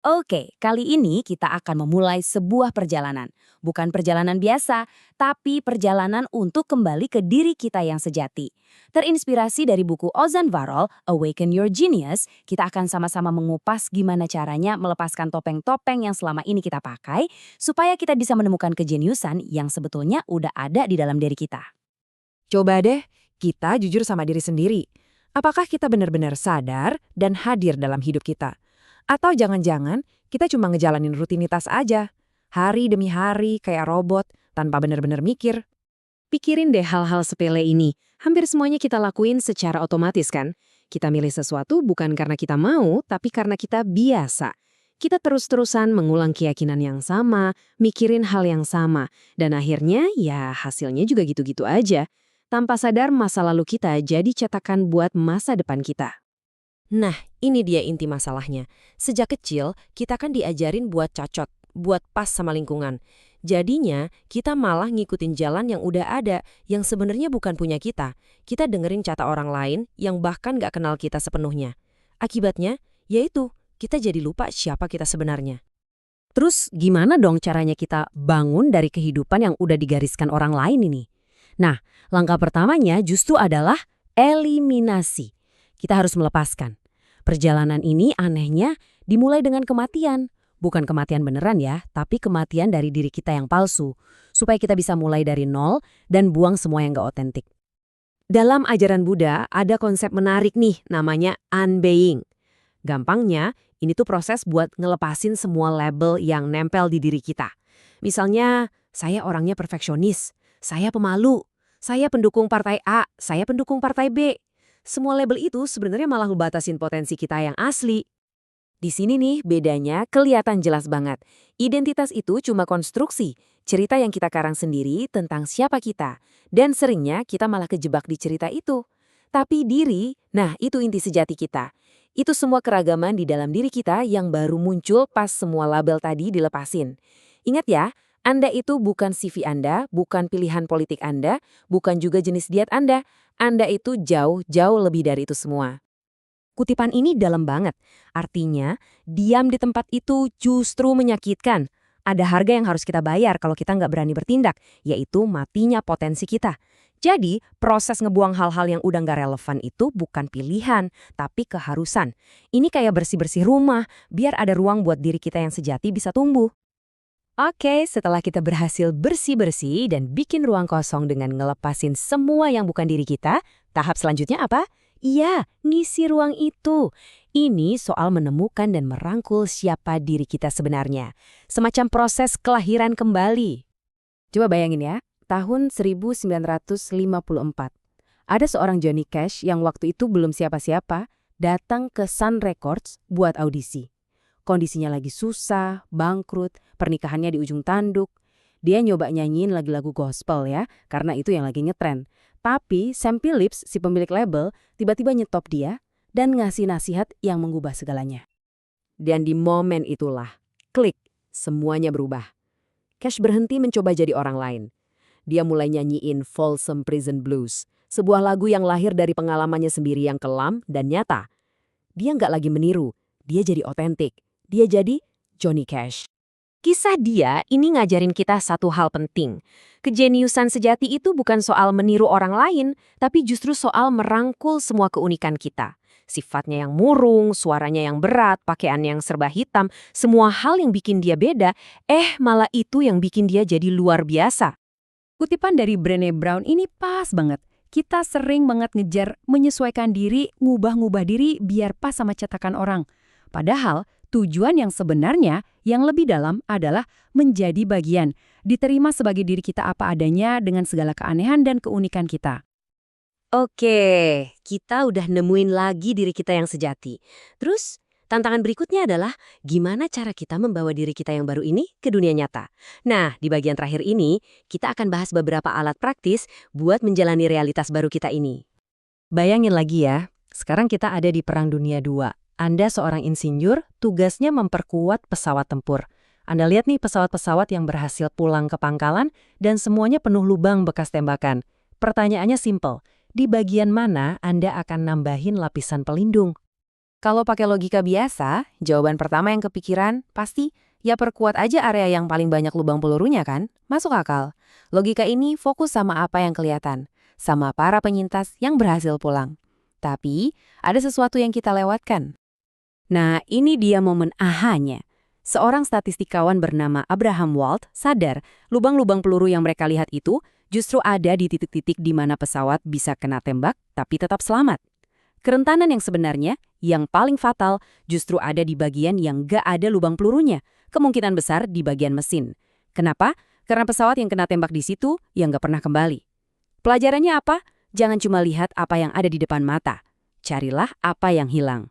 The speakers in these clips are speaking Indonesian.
Oke, kali ini kita akan memulai sebuah perjalanan. Bukan perjalanan biasa, tapi perjalanan untuk kembali ke diri kita yang sejati. Terinspirasi dari buku Ozan Varol, Awaken Your Genius, kita akan sama-sama mengupas gimana caranya melepaskan topeng-topeng yang selama ini kita pakai, supaya kita bisa menemukan kejeniusan yang sebetulnya udah ada di dalam diri kita. Coba deh, kita jujur sama diri sendiri. Apakah kita benar-benar sadar dan hadir dalam hidup kita? Atau jangan-jangan kita cuma ngejalanin rutinitas aja, hari demi hari kayak robot, tanpa benar-benar mikir? Pikirin deh hal-hal sepele ini. Hampir semuanya kita lakuin secara otomatis kan? Kita milih sesuatu bukan karena kita mau, tapi karena kita biasa. Kita terus-terusan mengulang keyakinan yang sama, mikirin hal yang sama, dan akhirnya ya hasilnya juga gitu-gitu aja. Tanpa sadar masa lalu kita jadi cetakan buat masa depan kita. Nah, ini dia inti masalahnya. Sejak kecil, kita kan diajarin buat cocok, buat pas sama lingkungan. Jadinya, kita malah ngikutin jalan yang udah ada, yang sebenarnya bukan punya kita. Kita dengerin kata orang lain yang bahkan gak kenal kita sepenuhnya. Akibatnya, yaitu kita jadi lupa siapa kita sebenarnya. Terus gimana dong caranya kita bangun dari kehidupan yang udah digariskan orang lain ini? Nah, langkah pertamanya justru adalah eliminasi. Kita harus melepaskan. Perjalanan ini anehnya dimulai dengan kematian. Bukan kematian beneran ya, tapi kematian dari diri kita yang palsu. Supaya kita bisa mulai dari nol dan buang semua yang gak otentik. Dalam ajaran Buddha ada konsep menarik nih namanya unbaying. Gampangnya, ini tuh proses buat ngelepasin semua label yang nempel di diri kita. Misalnya, saya orangnya perfeksionis, saya pemalu, saya pendukung partai A, saya pendukung partai B. Semua label itu sebenarnya malah ngebatasin potensi kita yang asli. Di sini nih bedanya kelihatan jelas banget. Identitas itu cuma konstruksi, cerita yang kita karang sendiri tentang siapa kita. Dan seringnya kita malah kejebak di cerita itu. Tapi diri, nah itu inti sejati kita. Itu semua keragaman di dalam diri kita yang baru muncul pas semua label tadi dilepasin. Ingat ya, Anda itu bukan CV Anda, bukan pilihan politik Anda, bukan juga jenis diet Anda. Anda itu jauh-jauh lebih dari itu semua. Kutipan ini dalam banget. Artinya, diam di tempat itu justru menyakitkan. Ada harga yang harus kita bayar kalau kita nggak berani bertindak, yaitu matinya potensi kita. Jadi, proses ngebuang hal-hal yang udah nggak relevan itu bukan pilihan, tapi keharusan. Ini kayak bersih-bersih rumah, biar ada ruang buat diri kita yang sejati bisa tumbuh. Oke, setelah kita berhasil bersih-bersih dan bikin ruang kosong dengan ngelepasin semua yang bukan diri kita, tahap selanjutnya apa? Iya, ngisi ruang itu. Ini soal menemukan dan merangkul siapa diri kita sebenarnya. Semacam proses kelahiran kembali. Coba bayangin ya, tahun 1954. Ada seorang Johnny Cash yang waktu itu belum siapa-siapa datang ke Sun Records buat audisi. Kondisinya lagi susah, bangkrut, pernikahannya di ujung tanduk. Dia nyoba nyanyiin lagu-lagu gospel ya, karena itu yang lagi ngetren. Tapi Sam Phillips, si pemilik label, tiba-tiba nyetop dia dan ngasih nasihat yang mengubah segalanya. Dan di momen itulah, klik, semuanya berubah. Cash berhenti mencoba jadi orang lain. Dia mulai nyanyiin Folsom Prison Blues, sebuah lagu yang lahir dari pengalamannya sendiri yang kelam dan nyata. Dia nggak lagi meniru, dia jadi otentik. Dia jadi Johnny Cash. Kisah dia ini ngajarin kita satu hal penting. Kejeniusan sejati itu bukan soal meniru orang lain, tapi justru soal merangkul semua keunikan kita. Sifatnya yang murung, suaranya yang berat, pakaian yang serba hitam, semua hal yang bikin dia beda, malah itu yang bikin dia jadi luar biasa. Kutipan dari Brené Brown ini pas banget. Kita sering banget ngejar menyesuaikan diri, ngubah-ngubah diri biar pas sama cetakan orang. Padahal, tujuan yang sebenarnya yang lebih dalam adalah menjadi bagian, diterima sebagai diri kita apa adanya dengan segala keanehan dan keunikan kita. Oke, kita udah nemuin lagi diri kita yang sejati. Terus, tantangan berikutnya adalah gimana cara kita membawa diri kita yang baru ini ke dunia nyata. Nah, di bagian terakhir ini, kita akan bahas beberapa alat praktis buat menjalani realitas baru kita ini. Bayangin lagi ya, sekarang kita ada di Perang Dunia II. Anda seorang insinyur, tugasnya memperkuat pesawat tempur. Anda lihat nih pesawat-pesawat yang berhasil pulang ke pangkalan dan semuanya penuh lubang bekas tembakan. Pertanyaannya simpel, di bagian mana Anda akan nambahin lapisan pelindung? Kalau pakai logika biasa, jawaban pertama yang kepikiran pasti ya perkuat aja area yang paling banyak lubang pelurunya kan? Masuk akal. Logika ini fokus sama apa yang kelihatan, sama para penyintas yang berhasil pulang. Tapi, ada sesuatu yang kita lewatkan. Nah, ini dia momen ahanya. Seorang statistikawan bernama Abraham Wald sadar lubang-lubang peluru yang mereka lihat itu justru ada di titik-titik di mana pesawat bisa kena tembak tapi tetap selamat. Kerentanan yang sebenarnya, yang paling fatal, justru ada di bagian yang gak ada lubang pelurunya, kemungkinan besar di bagian mesin. Kenapa? Karena pesawat yang kena tembak di situ yang gak pernah kembali. Pelajarannya apa? Jangan cuma lihat apa yang ada di depan mata. Carilah apa yang hilang.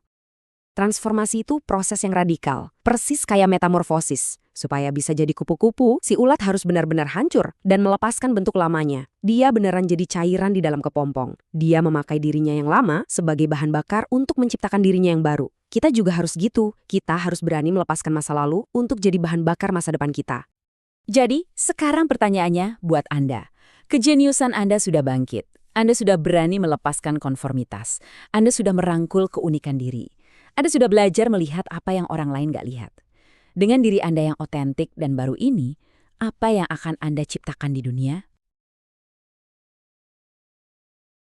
Transformasi itu proses yang radikal, persis kayak metamorfosis. Supaya bisa jadi kupu-kupu, si ulat harus benar-benar hancur dan melepaskan bentuk lamanya. Dia beneran jadi cairan di dalam kepompong. Dia memakai dirinya yang lama sebagai bahan bakar untuk menciptakan dirinya yang baru. Kita juga harus gitu. Kita harus berani melepaskan masa lalu untuk jadi bahan bakar masa depan kita. Jadi, sekarang pertanyaannya buat Anda. Kejeniusan Anda sudah bangkit. Anda sudah berani melepaskan konformitas. Anda sudah merangkul keunikan diri. Anda sudah belajar melihat apa yang orang lain gak lihat. Dengan diri Anda yang otentik dan baru ini, apa yang akan Anda ciptakan di dunia?